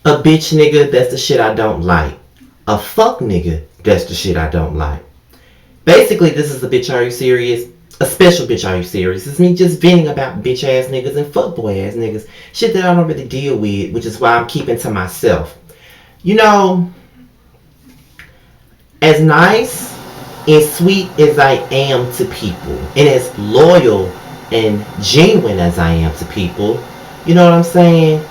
A bitch nigga, that's the shit I don't like. A fuck nigga, that's the shit I don't like. Basically, this is a bitch are you serious? A special bitch are you serious? It's me just venting about bitch ass niggas and fuckboy ass niggas. Shit that I don't really deal with, which is why I'm keeping to myself. You know, as nice and sweet as I am to people, and as loyal and genuine as I am to people, you know what I'm saying?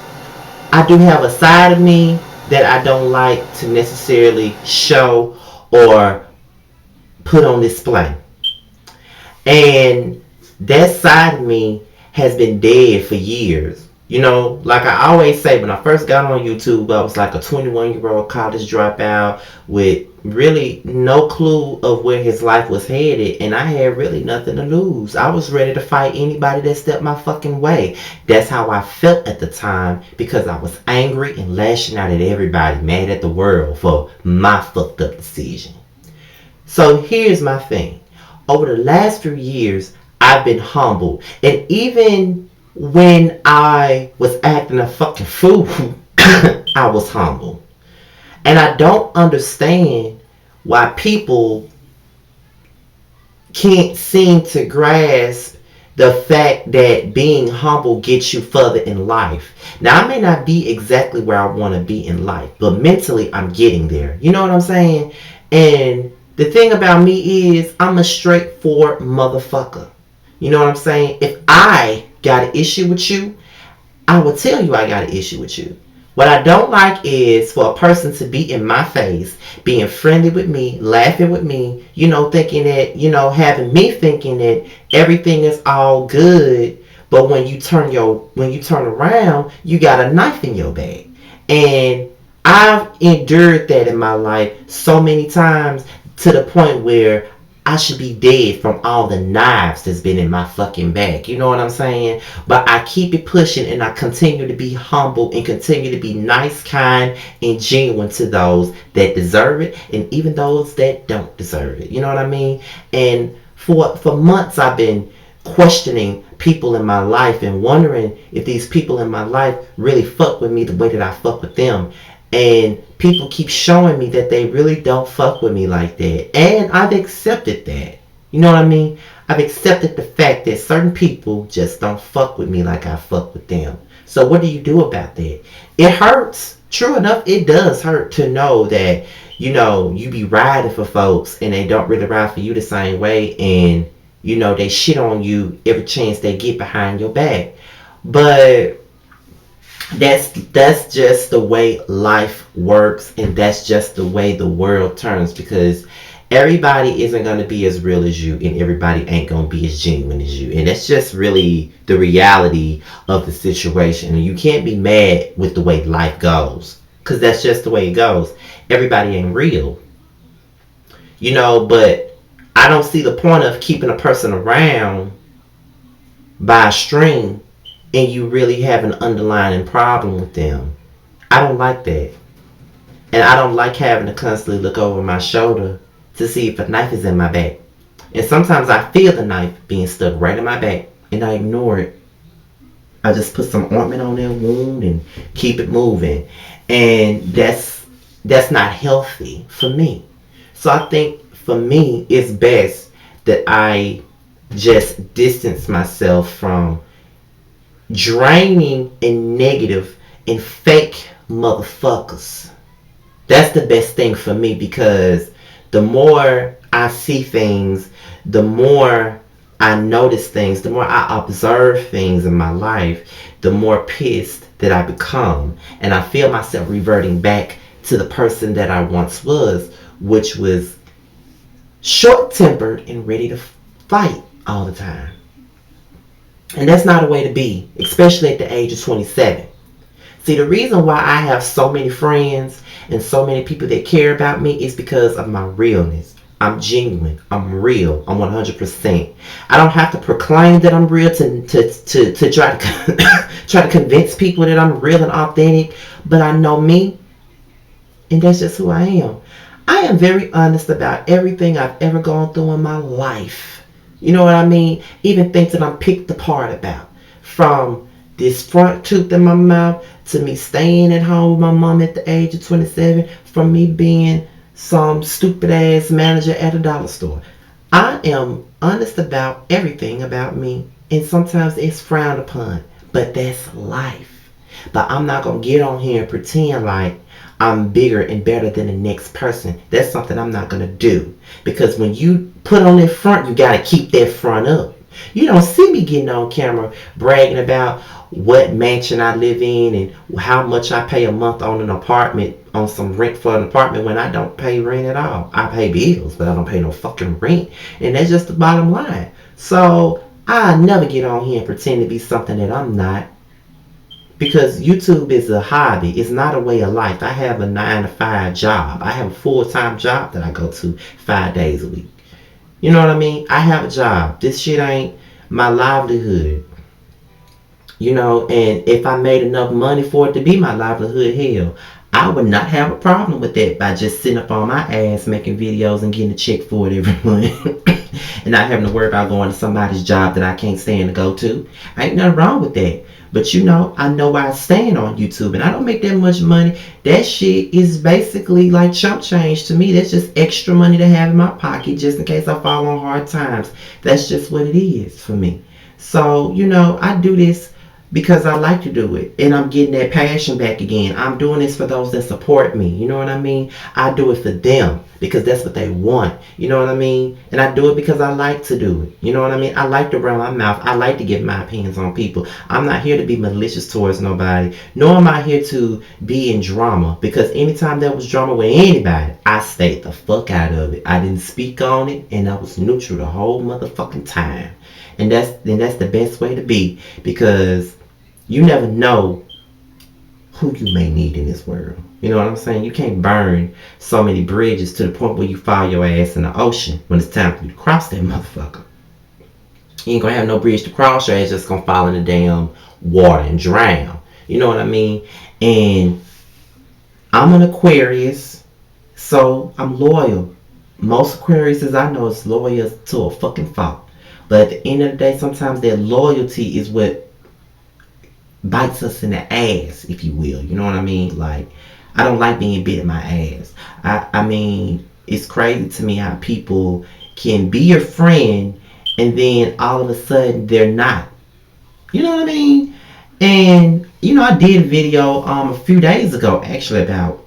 I do have a side of me that I don't like to necessarily show or put on display. And that side of me has been dead for years. You know, like I always say, when I first got on YouTube, I was like a 21-year-old college dropout with really no clue of where his life was headed, and I had really nothing to lose. I was ready to fight anybody that stepped my fucking way. That's how I felt at the time because I was angry and lashing out at everybody, mad at the world for my fucked up decision. So here's my thing. Over the last few years, I've been humbled. And even when I was acting a fucking fool, I was humble. And I don't understand why people can't seem to grasp the fact that being humble gets you further in life. Now, I may not be exactly where I want to be in life, but mentally, I'm getting there. You know what I'm saying? And the thing about me is, I'm a straightforward motherfucker. You know what I'm saying? If I got an issue with you, I will tell you I got an issue with you. What I don't like is for a person to be in my face, being friendly with me, laughing with me, you know, thinking that, you know, having me thinking that everything is all good, but when you turn around, you got a knife in your bag. And I've endured that in my life so many times to the point where I should be dead from all the knives that's been in my fucking back. You know what I'm saying? But I keep it pushing and I continue to be humble and continue to be nice, kind, and genuine to those that deserve it and even those that don't deserve it. You know what I mean? And for months I've been questioning people in my life and wondering if these people in my life really fuck with me the way that I fuck with them. And people keep showing me that they really don't fuck with me like that. And I've accepted that. You know what I mean? I've accepted the fact that certain people just don't fuck with me like I fuck with them. So what do you do about that? It hurts. True enough, it does hurt to know that, you know, you be riding for folks and they don't really ride for you the same way. And, you know, they shit on you every chance they get behind your back. But that's just the way life works, and that's just the way the world turns, because everybody isn't going to be as real as you and everybody ain't going to be as genuine as you, and that's just really the reality of the situation. And you can't be mad with the way life goes, because that's just the way it goes. Everybody ain't real, you know. But I don't see the point of keeping a person around by a string and you really have an underlying problem with them. I don't like that. And I don't like having to constantly look over my shoulder to see if a knife is in my back. And sometimes I feel the knife being stuck right in my back and I ignore it. I just put some ointment on that wound and keep it moving. And that's not healthy for me. So I think for me it's best that I just distance myself from draining and negative and fake motherfuckers. That's the best thing for me, because the more I see things, the more I notice things, the more I observe things in my life, the more pissed that I become. And I feel myself reverting back to the person that I once was, which was short tempered and ready to fight all the time. And that's not a way to be, especially at the age of 27. See, the reason why I have so many friends and so many people that care about me is because of my realness. I'm genuine. I'm real. I'm 100%. I don't have to proclaim that I'm real to try to try to convince people that I'm real and authentic. But I know me, and that's just who I am. I am very honest about everything I've ever gone through in my life. You know what I mean? Even things that I'm picked apart about. From this front tooth in my mouth, to me staying at home with my mom at the age of 27, from me being some stupid ass manager at a dollar store. I am honest about everything about me, and sometimes it's frowned upon, but that's life. But I'm not gonna get on here and pretend like I'm bigger and better than the next person. That's something I'm not gonna do. Because when you put on that front, you gotta keep that front up. You don't see me getting on camera bragging about what mansion I live in and how much I pay a month on an apartment, on some rent for an apartment, when I don't pay rent at all. I pay bills, but I don't pay no fucking rent. And that's just the bottom line. So I never get on here and pretend to be something that I'm not, because YouTube is a hobby. It's not a way of life. I have a 9 to 5 job. I have a full-time job that I go to 5 days a week. You know what I mean? I have a job. This shit ain't my livelihood. You know, and if I made enough money for it to be my livelihood, hell, I would not have a problem with that, by just sitting up on my ass making videos and getting a check for it every month. And not having to worry about going to somebody's job that I can't stand to go to. Ain't nothing wrong with that. But you know, I know why I stand on YouTube, and I don't make that much money. That shit is basically like chump change to me. That's just extra money to have in my pocket just in case I fall on hard times. That's just what it is for me. So, you know, I do this because I like to do it, and I'm getting that passion back again. I'm doing this for those that support me. You know what I mean? I do it for them because that's what they want. You know what I mean? And I do it because I like to do it. You know what I mean? I like to run my mouth. I like to give my opinions on people. I'm not here to be malicious towards nobody, nor am I here to be in drama, because anytime there was drama with anybody, I stayed the fuck out of it. I didn't speak on it, and I was neutral the whole motherfucking time. And that's the best way to be, because you never know who you may need in this world. You know what I'm saying? You can't burn so many bridges to the point where you fall your ass in the ocean when it's time for you to cross that motherfucker. You ain't gonna have no bridge to cross, your ass just gonna fall in the damn water and drown. You know what I mean? And I'm an Aquarius, so I'm loyal. Most Aquariuses I know is loyal to a fucking fault. But at the end of the day, sometimes that loyalty is what bites us in the ass, if you will. You know what I mean? Like, I don't like being bit in my ass. I mean, it's crazy to me how people can be your friend and then all of a sudden they're not. You know what I mean? And you know, I did a video a few days ago actually about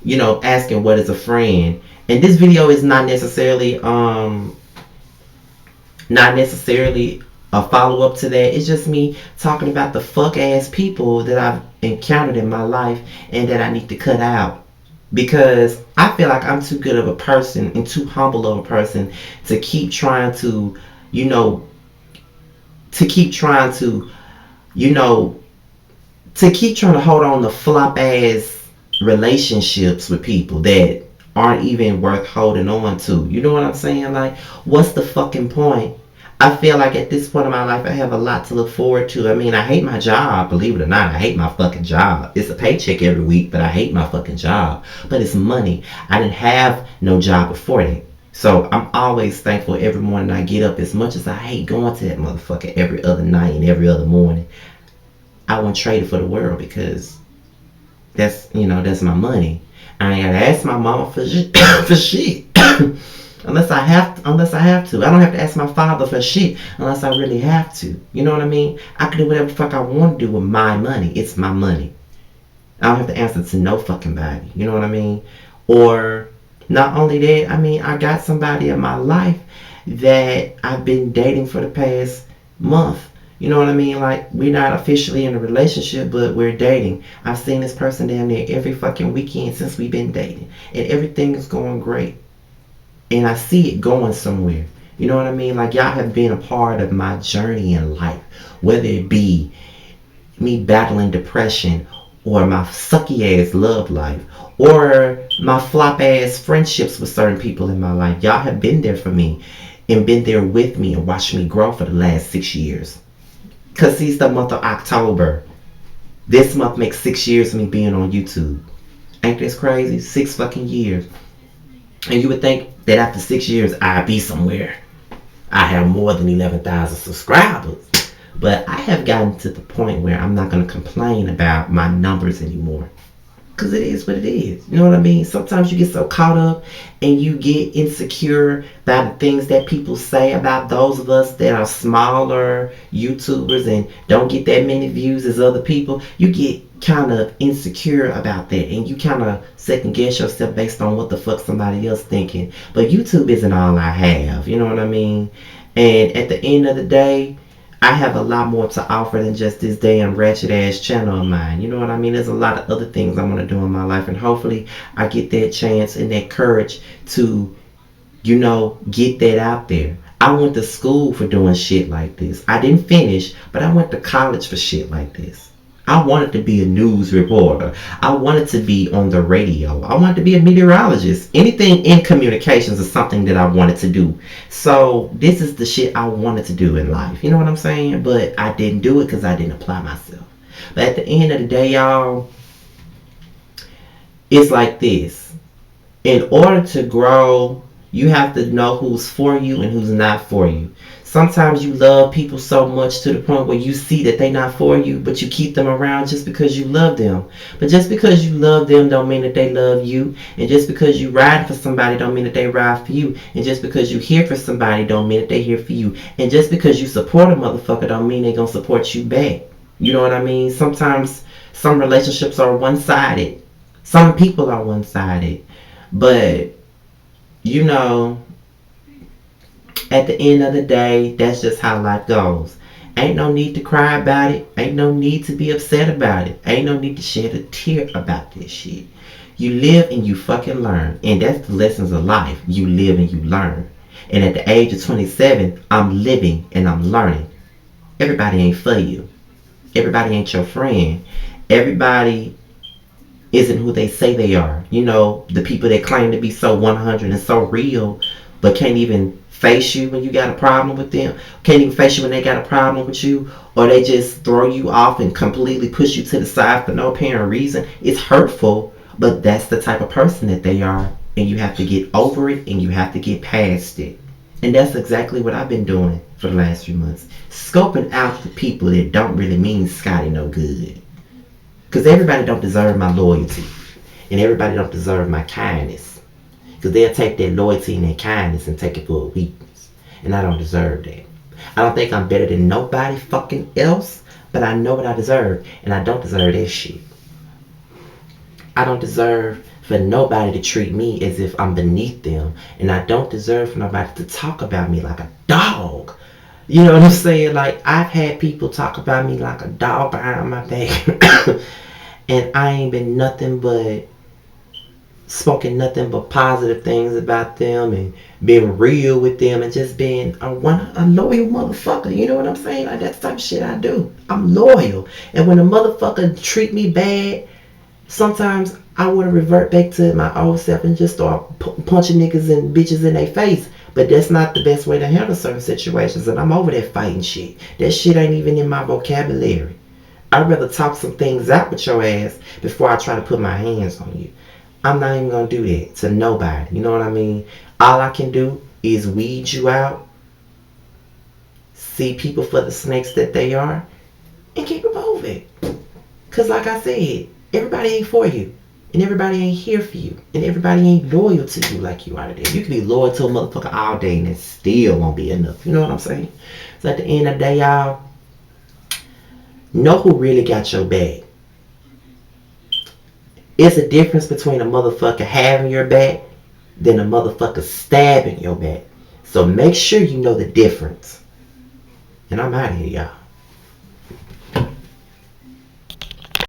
you know, asking what is a friend. And this video is not necessarily a follow up to that. It's just me talking about the fuck ass people that I've encountered in my life and that I need to cut out. Because I feel like I'm too good of a person and too humble of a person to keep trying to, you know, to keep trying to, you know, to keep trying to hold on to flop ass relationships with people that aren't even worth holding on to. You know what I'm saying? Like, what's the fucking point? I feel like at this point in my life, I have a lot to look forward to. I mean, I hate my job, believe it or not. I hate my fucking job. It's a paycheck every week, but I hate my fucking job. But it's money. I didn't have no job before that. So I'm always thankful every morning I get up. As much as I hate going to that motherfucker every other night and every other morning, I wouldn't trade it for the world, because that's, you know, that's my money. I ain't gotta ask my mama for shit, for shit. unless I have to. I don't have to ask my father for shit unless I really have to. You know what I mean? I can do whatever the fuck I want to do with my money. It's my money. I don't have to answer to no fucking body. You know what I mean? Or not only that, I mean, I got somebody in my life that I've been dating for the past month. You know what I mean? Like, we're not officially in a relationship, but we're dating. I've seen this person down there every fucking weekend since we've been dating. And everything is going great. And I see it going somewhere. You know what I mean? Like, y'all have been a part of my journey in life. Whether it be me battling depression, or my sucky ass love life, or my flop ass friendships with certain people in my life. Y'all have been there for me and been there with me and watched me grow for the last 6 years. Because see, it's the month of October. This month makes 6 years of me being on YouTube. Ain't this crazy? 6 fucking years. And you would think that after 6 years, I'd be somewhere. I have more than 11,000 subscribers. But I have gotten to the point where I'm not going to complain about my numbers anymore. Because it is what it is. You know what I mean? Sometimes you get so caught up and you get insecure by the things that people say about those of us that are smaller YouTubers and don't get that many views as other people. You get kind of insecure about that and you kind of second guess yourself based on what the fuck somebody else thinking. But YouTube isn't all I have. You know what I mean? And at the end of the day, I have a lot more to offer than just this damn ratchet ass channel of mine. You know what I mean? There's a lot of other things I want to do in my life, and hopefully, I get that chance and that courage to, get that out there. I went to school for doing shit like this. I didn't finish, but I went to college for shit like this. I wanted to be a news reporter. I wanted to be on the radio. I wanted to be a meteorologist. Anything in communications is something that I wanted to do. So this is the shit I wanted to do in life. You know what I'm saying? But I didn't do it because I didn't apply myself. But at the end of the day, y'all, it's like this. In order to grow, you have to know who's for you and who's not for you. Sometimes you love people so much to the point where you see that they're not for you, but you keep them around just because you love them. But just because you love them don't mean that they love you. And just because you ride for somebody don't mean that they ride for you. And just because you here for somebody don't mean that they here for you. And just because you support a motherfucker don't mean they gonna support you back. You know what I mean? Sometimes some relationships are one-sided. Some people are one-sided. But you know, at the end of the day, that's just how life goes. Ain't no need to cry about it. Ain't no need to be upset about it. Ain't no need to shed a tear about this shit. You live and you fucking learn. And that's the lessons of life. You live and you learn. And at the age of 27, I'm living and I'm learning. Everybody ain't for you. Everybody ain't your friend. Everybody isn't who they say they are. You know, the people that claim to be so 100 and so real, but can't even face you when you got a problem with them, can't even face you when they got a problem with you, or they just throw you off and completely push you to the side for no apparent reason. It's hurtful, but that's the type of person that they are, and you have to get over it and you have to get past it. And that's exactly what I've been doing for the last few months. Scoping out the people that don't really mean Scotty no good. Because everybody don't deserve my loyalty. And everybody don't deserve my kindness. Because they'll take their loyalty and their kindness and take it for a weakness. And I don't deserve that. I don't think I'm better than nobody fucking else. But I know what I deserve. And I don't deserve that shit. I don't deserve for nobody to treat me as if I'm beneath them. And I don't deserve for nobody to talk about me like a dog. You know what I'm saying? Like, I've had people talk about me like a dog behind my back. And I ain't been nothing but spoken nothing but positive things about them and being real with them and just being a loyal motherfucker. You know what I'm saying? Like, that's the type of shit I do. I'm loyal. And when a motherfucker treat me bad, sometimes I want to revert back to my old self and just start punching niggas and bitches in their face. But that's not the best way to handle certain situations. And I'm over that fighting shit. That shit ain't even in my vocabulary. I'd rather talk some things out with your ass before I try to put my hands on you. I'm not even going to do that to nobody. You know what I mean? All I can do is weed you out, see people for the snakes that they are, and keep it moving. Because like I said, everybody ain't for you. And everybody ain't here for you. And everybody ain't loyal to you like you are today. You can be loyal to a motherfucker all day and it still won't be enough. You know what I'm saying? So at the end of the day, y'all, know who really got your back. It's a difference between a motherfucker having your back than a motherfucker stabbing your back. So make sure you know the difference. And I'm out of here, y'all.